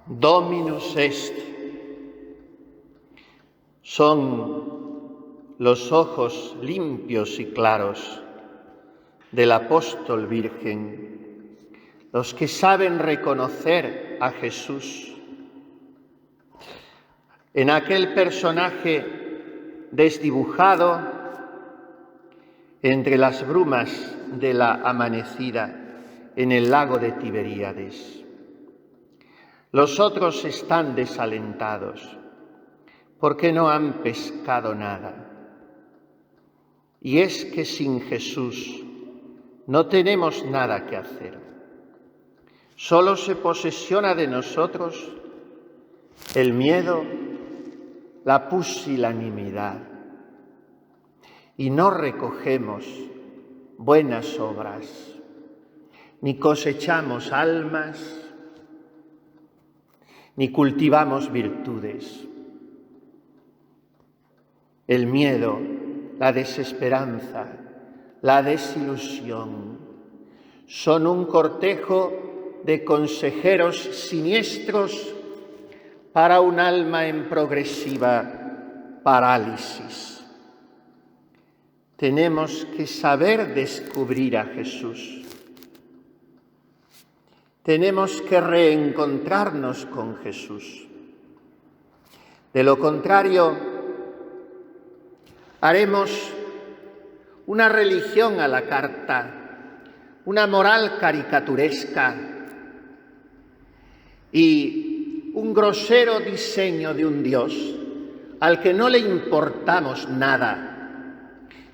Dominus est. Son los ojos limpios y claros del apóstol virgen, los que saben reconocer a Jesús en aquel personaje desdibujado entre las brumas de la amanecida en el lago de Tiberíades. Los otros están desalentados porque no han pescado nada. Y es que sin Jesús no tenemos nada que hacer. Solo se posesiona de nosotros el miedo, la pusilanimidad, y no recogemos buenas obras, ni cosechamos almas, ni cultivamos virtudes. El miedo, la desesperanza, la desilusión son un cortejo de consejeros siniestros para un alma en progresiva parálisis. Tenemos que saber descubrir a Jesús. Tenemos que reencontrarnos con Jesús. De lo contrario, haremos una religión a la carta, una moral caricaturesca y un grosero diseño de un Dios al que no le importamos nada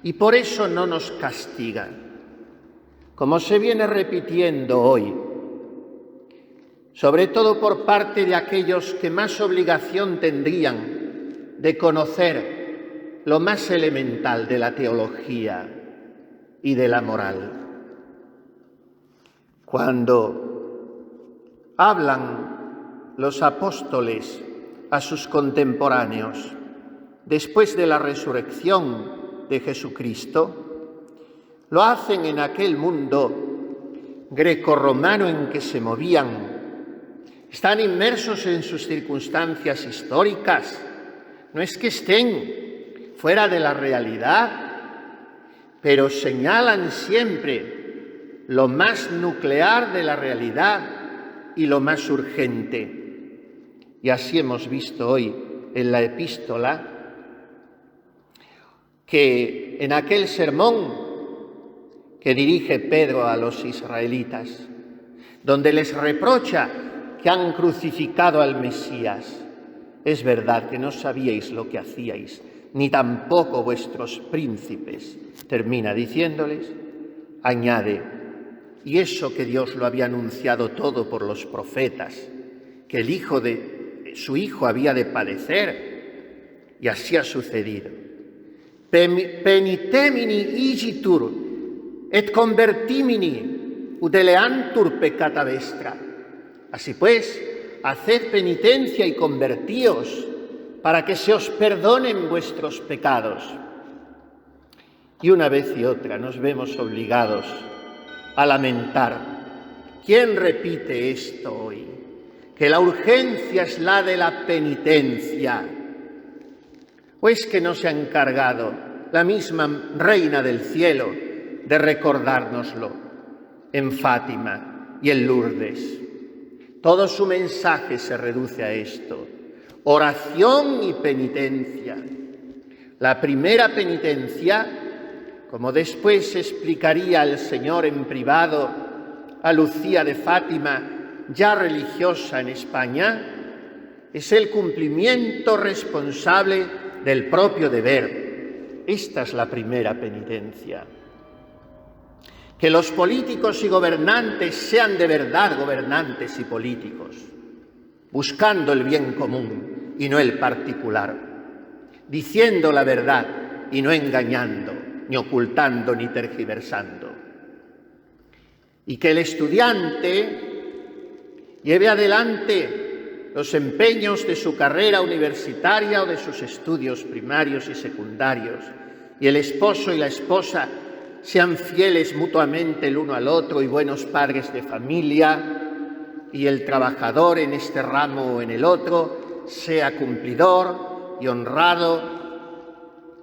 y por eso no nos castiga, como se viene repitiendo hoy, sobre todo por parte de aquellos que más obligación tendrían de conocer lo más elemental de la teología y de la moral. Cuando hablan los apóstoles a sus contemporáneos después de la resurrección de Jesucristo, lo hacen en aquel mundo grecorromano en que se movían. Están inmersos en sus circunstancias históricas. No es que estén fuera de la realidad, pero señalan siempre lo más nuclear de la realidad y lo más urgente. Y así hemos visto hoy en la epístola que en aquel sermón que dirige Pedro a los israelitas, donde les reprocha que han crucificado al Mesías, es verdad que no sabíais lo que hacíais, ni tampoco vuestros príncipes, termina diciéndoles, añade, y eso que Dios lo había anunciado todo por los profetas, que su hijo había de padecer, y así ha sucedido. Penitemini igitur, et convertimini, udeleantur peccata vestra. Así pues, haced penitencia y convertíos, para que se os perdonen vuestros pecados. Y una vez y otra nos vemos obligados a lamentar. ¿Quién repite esto hoy? Que la urgencia es la de la penitencia. ¿O es que no se ha encargado la misma Reina del Cielo de recordárnoslo en Fátima y en Lourdes? Todo su mensaje se reduce a esto. Oración y penitencia. La primera penitencia, como después explicaría el Señor en privado a Lucía de Fátima, ya religiosa en España, es el cumplimiento responsable del propio deber. Esta es la primera penitencia. Que los políticos y gobernantes sean de verdad gobernantes y políticos, buscando el bien común y no el particular, diciendo la verdad y no engañando, ni ocultando, ni tergiversando. Y que el estudiante lleve adelante los empeños de su carrera universitaria o de sus estudios primarios y secundarios, y el esposo y la esposa sean fieles mutuamente el uno al otro y buenos padres de familia, y el trabajador en este ramo o en el otro sea cumplidor y honrado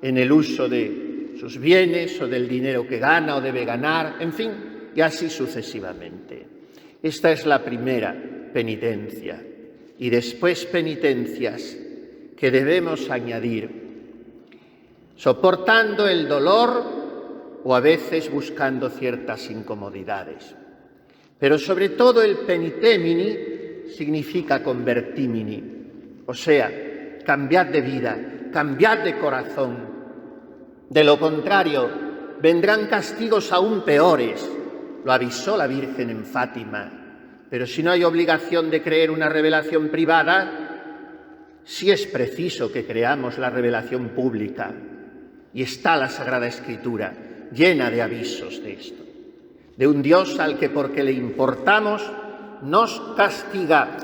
en el uso de sus bienes o del dinero que gana o debe ganar, en fin, y así sucesivamente. Esta es la primera penitencia. Y después penitencias que debemos añadir, soportando el dolor o a veces buscando ciertas incomodidades. Pero sobre todo el penitemini significa convertimini, o sea, cambiad de vida, cambiad de corazón. De lo contrario, vendrán castigos aún peores, lo avisó la Virgen en Fátima. Pero si no hay obligación de creer una revelación privada, sí es preciso que creamos la revelación pública. Y está la Sagrada Escritura llena de avisos de esto. De un Dios al que porque le importamos nos castiga.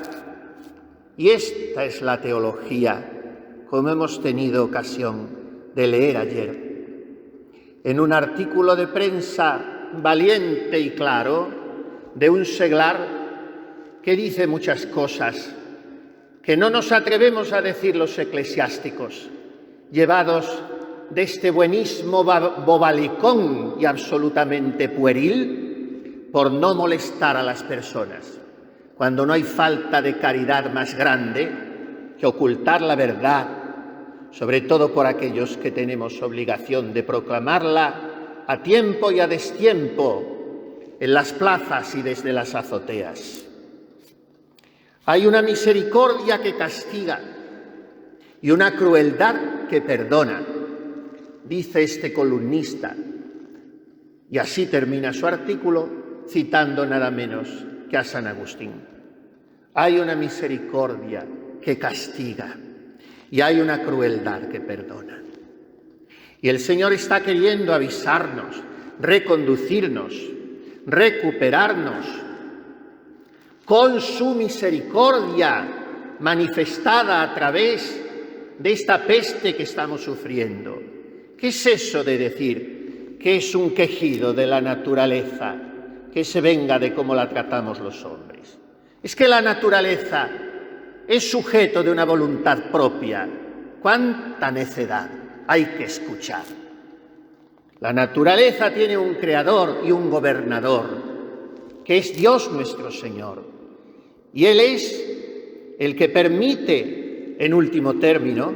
Y esta es la teología, como hemos tenido ocasión de leer ayer. En un artículo de prensa valiente y claro de un seglar que dice muchas cosas que no nos atrevemos a decir los eclesiásticos, llevados de este buenismo bobalicón y absolutamente pueril por no molestar a las personas, cuando no hay falta de caridad más grande que ocultar la verdad, sobre todo por aquellos que tenemos obligación de proclamarla a tiempo y a destiempo en las plazas y desde las azoteas. Hay una misericordia que castiga y una crueldad que perdona, dice este columnista, y así termina su artículo citando nada menos que a San Agustín. Hay una misericordia que castiga y hay una crueldad que perdona. Y el Señor está queriendo avisarnos, reconducirnos, recuperarnos con su misericordia manifestada a través de esta peste que estamos sufriendo. ¿Qué es eso de decir que es un quejido de la naturaleza que se venga de cómo la tratamos los hombres? Es que la naturaleza es sujeto de una voluntad propia. ¡Cuánta necedad hay que escuchar! La naturaleza tiene un creador y un gobernador, que es Dios nuestro Señor. Y Él es el que permite, en último término,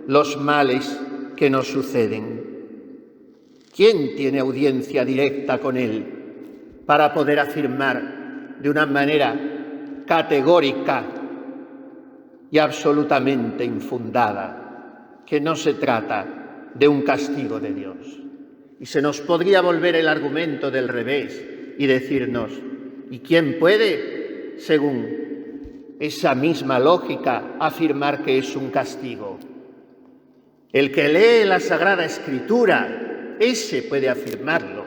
los males que nos suceden. ¿Quién tiene audiencia directa con Él para poder afirmar de una manera categórica y absolutamente infundada que no se trata de un castigo de Dios? Y se nos podría volver el argumento del revés y decirnos, ¿y quién puede, según esa misma lógica, afirmar que es un castigo? El que lee la Sagrada Escritura, ese puede afirmarlo.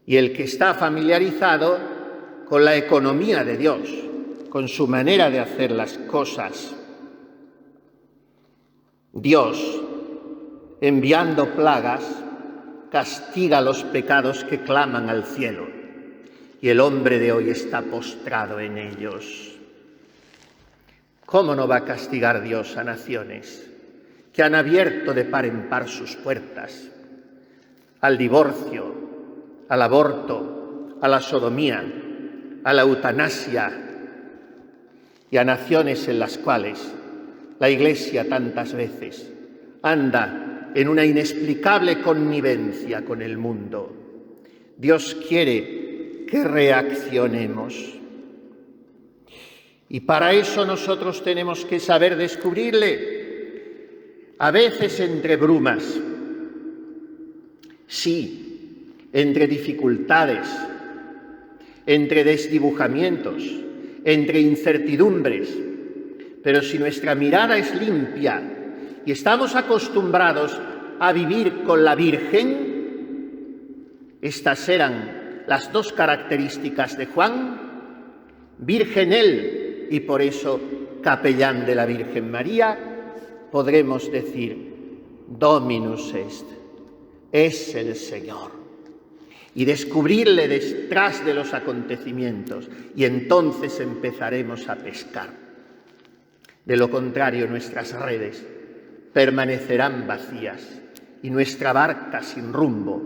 Y el que está familiarizado con la economía de Dios, con su manera de hacer las cosas. Dios, enviando plagas, castiga los pecados que claman al cielo. Y el hombre de hoy está postrado en ellos. ¿Cómo no va a castigar Dios a naciones que han abierto de par en par sus puertas al divorcio, al aborto, a la sodomía, a la eutanasia, y a naciones en las cuales la Iglesia tantas veces anda en una inexplicable connivencia con el mundo? Dios quiere que reaccionemos. Y para eso nosotros tenemos que saber descubrirle, a veces entre brumas, sí, entre dificultades, entre desdibujamientos, entre incertidumbres, pero si nuestra mirada es limpia y estamos acostumbrados a vivir con la Virgen, estas eran las dos características de Juan: virgen él y por eso capellán de la Virgen María. Podremos decir Dominus est, es el Señor. y descubrirle detrás de los acontecimientos, y entonces empezaremos a pescar. De lo contrario, nuestras redes permanecerán vacías y nuestra barca sin rumbo.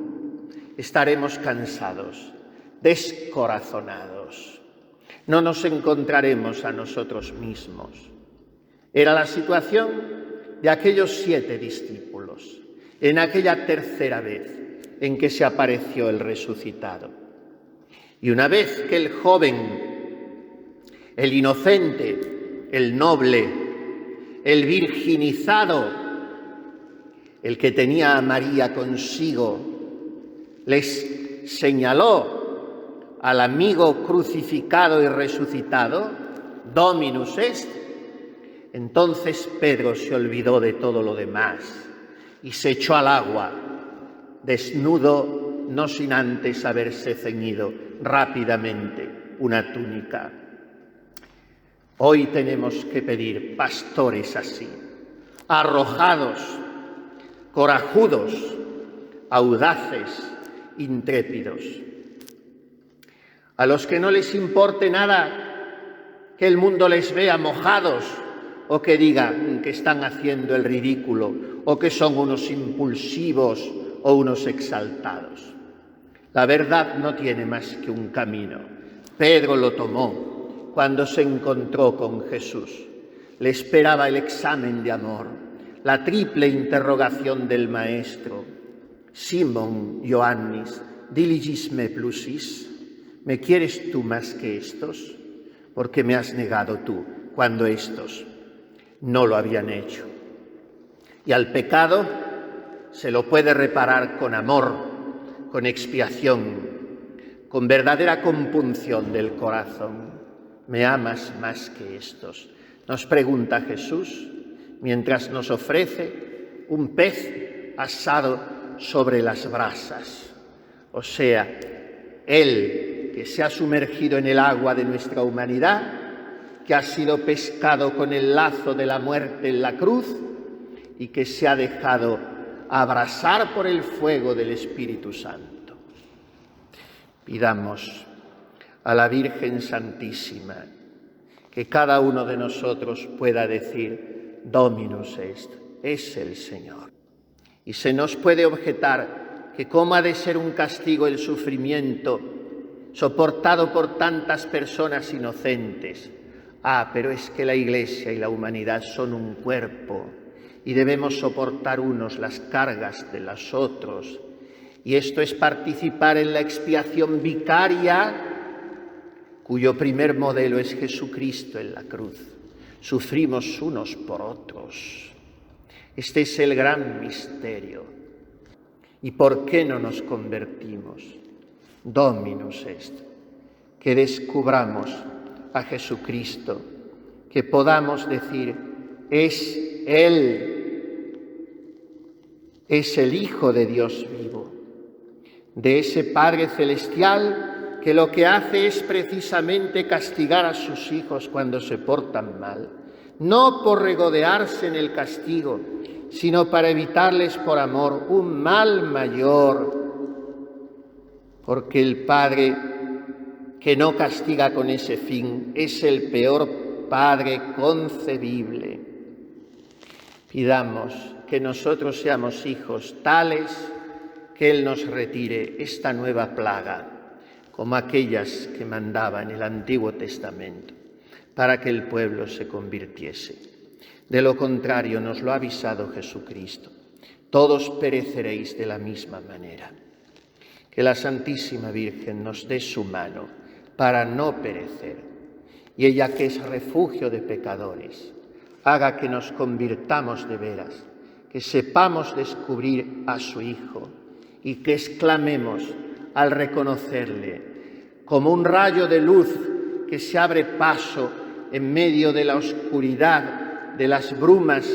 Estaremos cansados, descorazonados. No nos encontraremos a nosotros mismos. Era la situación de aquellos 7 discípulos en aquella tercera vez en que se apareció el resucitado. Y una vez que el joven, el inocente, el noble, el virginizado, el que tenía a María consigo, les señaló al amigo crucificado y resucitado, Dominus est, entonces Pedro se olvidó de todo lo demás y se echó al agua, desnudo, no sin antes haberse ceñido rápidamente una túnica. Hoy tenemos que pedir pastores así, arrojados, corajudos, audaces, intrépidos. A los que no les importe nada que el mundo les vea mojados o que digan que están haciendo el ridículo o que son unos impulsivos o unos exaltados. La verdad no tiene más que un camino. Pedro lo tomó cuando se encontró con Jesús. Le esperaba el examen de amor, la triple interrogación del Maestro. Simón Ioannis, diligis me plusis, ¿me quieres tú más que estos? Porque me has negado tú cuando estos no lo habían hecho. Y al pecado se lo puede reparar con amor, con expiación, con verdadera compunción del corazón. ¿Me amas más que estos?, nos pregunta Jesús mientras nos ofrece un pez asado sobre las brasas. O sea, Él que se ha sumergido en el agua de nuestra humanidad, que ha sido pescado con el lazo de la muerte en la cruz y que se ha dejado abrasar por el fuego del Espíritu Santo. Pidamos a la Virgen Santísima que cada uno de nosotros pueda decir Dominus est, es el Señor. Y se nos puede objetar que cómo ha de ser un castigo el sufrimiento soportado por tantas personas inocentes. Pero es que la Iglesia y la humanidad son un cuerpo y debemos soportar unos las cargas de los otros. Y esto es participar en la expiación vicaria, cuyo primer modelo es Jesucristo en la cruz. Sufrimos unos por otros. Este es el gran misterio. ¿Y por qué no nos convertimos? Dominus est. Que descubramos a Jesucristo, que podamos decir, es Él, es el Hijo de Dios vivo, de ese Padre celestial que lo que hace es precisamente castigar a sus hijos cuando se portan mal, no por regodearse en el castigo, sino para evitarles por amor un mal mayor, porque el Padre que no castiga con ese fin es el peor Padre concebible. Pidamos que nosotros seamos hijos tales que Él nos retire esta nueva plaga, como aquellas que mandaba en el Antiguo Testamento, para que el pueblo se convirtiese. De lo contrario, nos lo ha avisado Jesucristo, todos pereceréis de la misma manera. Que la Santísima Virgen nos dé su mano para no perecer, y ella que es refugio de pecadores, haga que nos convirtamos de veras, que sepamos descubrir a su Hijo y que exclamemos al reconocerle como un rayo de luz que se abre paso en medio de la oscuridad, de las brumas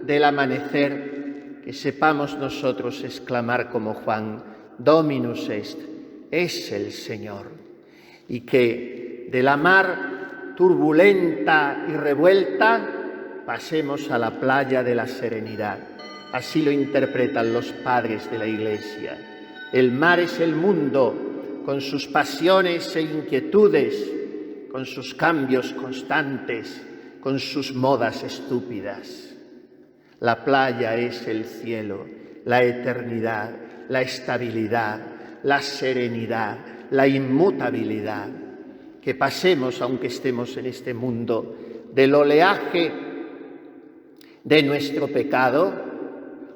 del amanecer, que sepamos nosotros exclamar como Juan, Dominus est, es el Señor. Y que de la mar turbulenta y revuelta pasemos a la playa de la serenidad. Así lo interpretan los padres de la Iglesia. El mar es el mundo, con sus pasiones e inquietudes, con sus cambios constantes, con sus modas estúpidas. La playa es el cielo, la eternidad, la estabilidad, la serenidad, la inmutabilidad. Que pasemos, aunque estemos en este mundo, del oleaje de nuestro pecado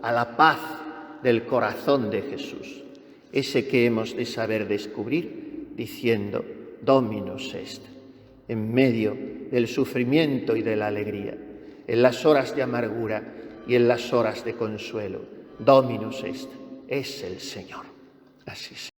a la paz del corazón de Jesús, ese que hemos de saber descubrir diciendo Dominus est, en medio del sufrimiento y de la alegría, en las horas de amargura y en las horas de consuelo. Dominus est, es el Señor. Así sea.